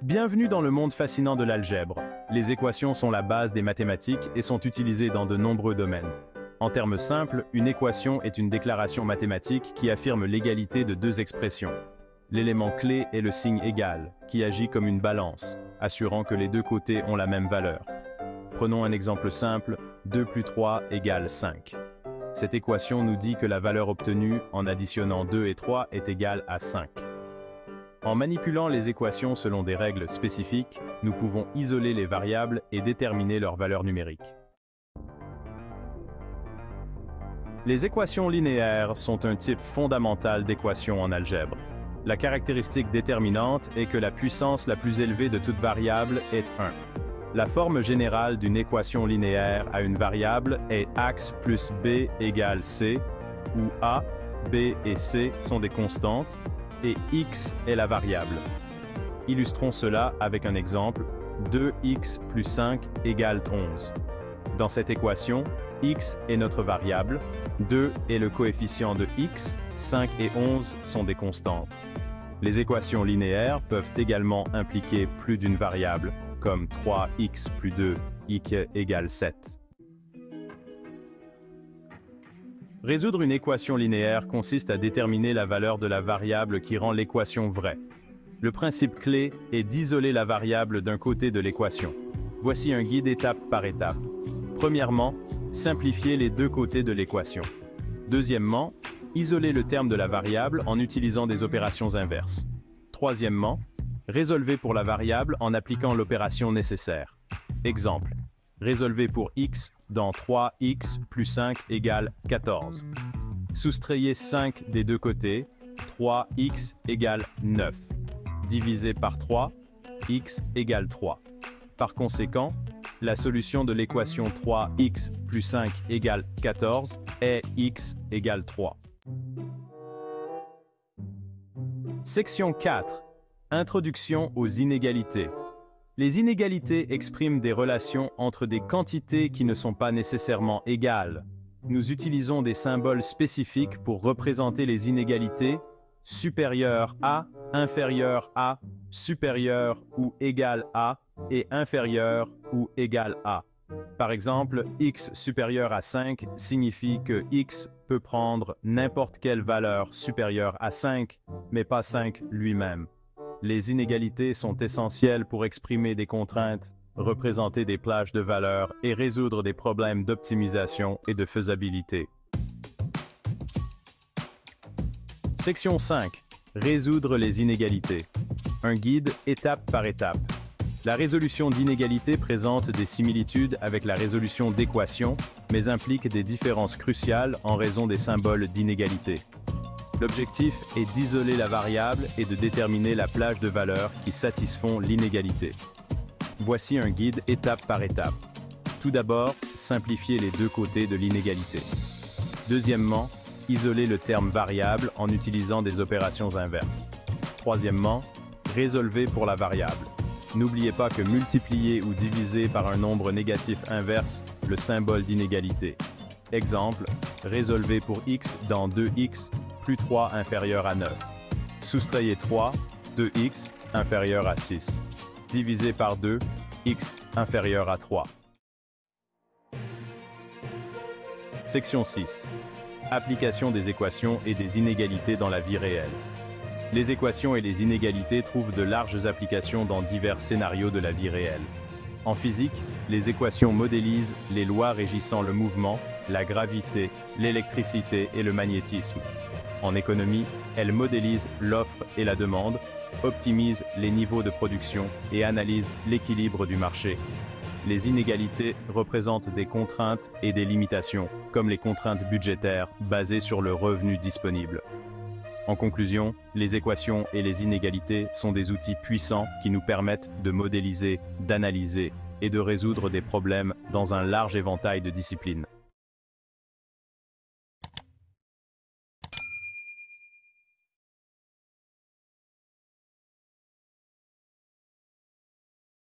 Bienvenue dans le monde fascinant de l'algèbre. Les équations sont la base des mathématiques et sont utilisées dans de nombreux domaines. En termes simples, une équation est une déclaration mathématique qui affirme l'égalité de deux expressions. L'élément clé est le signe égal, qui agit comme une balance, assurant que les deux côtés ont la même valeur. Prenons un exemple simple, 2 plus 3 égale 5. Cette équation nous dit que la valeur obtenue en additionnant 2 et 3 est égale à 5. En manipulant les équations selon des règles spécifiques, nous pouvons isoler les variables et déterminer leur valeur numérique. Les équations linéaires sont un type fondamental d'équation en algèbre. La caractéristique déterminante est que la puissance la plus élevée de toute variable est 1. La forme générale d'une équation linéaire à une variable est ax plus b égale c, où a, b et c sont des constantes, et x est la variable. Illustrons cela avec un exemple, 2x plus 5 égale 11. Dans cette équation, x est notre variable, 2 est le coefficient de x, 5 et 11 sont des constantes. Les équations linéaires peuvent également impliquer plus d'une variable, comme 3x plus 2, x égale 7. Résoudre une équation linéaire consiste à déterminer la valeur de la variable qui rend l'équation vraie. Le principe clé est d'isoler la variable d'un côté de l'équation. Voici un guide étape par étape. Premièrement, simplifier les deux côtés de l'équation. Deuxièmement, isoler le terme de la variable en utilisant des opérations inverses. Troisièmement, résolvez pour la variable en appliquant l'opération nécessaire. Exemple. Résolvez pour x dans 3x plus 5 égale 14. Soustrayez 5 des deux côtés, 3x égale 9. Divisé par 3, x égale 3. Par conséquent, la solution de l'équation 3x plus 5 égale 14 est x égale 3. Section 4. Introduction aux inégalités. Les inégalités expriment des relations entre des quantités qui ne sont pas nécessairement égales. Nous utilisons des symboles spécifiques pour représenter les inégalités supérieur à, inférieur à, supérieur ou égal à et inférieur ou égal à. Par exemple, x supérieur à 5 signifie que x peut prendre n'importe quelle valeur supérieure à 5, mais pas 5 lui-même. Les inégalités sont essentielles pour exprimer des contraintes, représenter des plages de valeurs et résoudre des problèmes d'optimisation et de faisabilité. Section 5. Résoudre les inégalités. Un guide étape par étape. La résolution d'inégalités présente des similitudes avec la résolution d'équations, mais implique des différences cruciales en raison des symboles d'inégalité. L'objectif est d'isoler la variable et de déterminer la plage de valeurs qui satisfont l'inégalité. Voici un guide étape par étape. Tout d'abord, simplifier les deux côtés de l'inégalité. Deuxièmement, isoler le terme variable en utilisant des opérations inverses. Troisièmement, résolvez pour la variable. N'oubliez pas que multiplier ou diviser par un nombre négatif inverse le symbole d'inégalité. Exemple, résolvez pour x dans 2x plus 3 inférieur à 9. Soustrayez 3, 2x inférieur à 6. Divisé par 2, x inférieur à 3. Section 6. Application des équations et des inégalités dans la vie réelle. Les équations et les inégalités trouvent de larges applications dans divers scénarios de la vie réelle. En physique, les équations modélisent les lois régissant le mouvement, la gravité, l'électricité et le magnétisme. En économie, elles modélisent l'offre et la demande, optimisent les niveaux de production et analysent l'équilibre du marché. Les inégalités représentent des contraintes et des limitations, comme les contraintes budgétaires basées sur le revenu disponible. En conclusion, les équations et les inégalités sont des outils puissants qui nous permettent de modéliser, d'analyser et de résoudre des problèmes dans un large éventail de disciplines.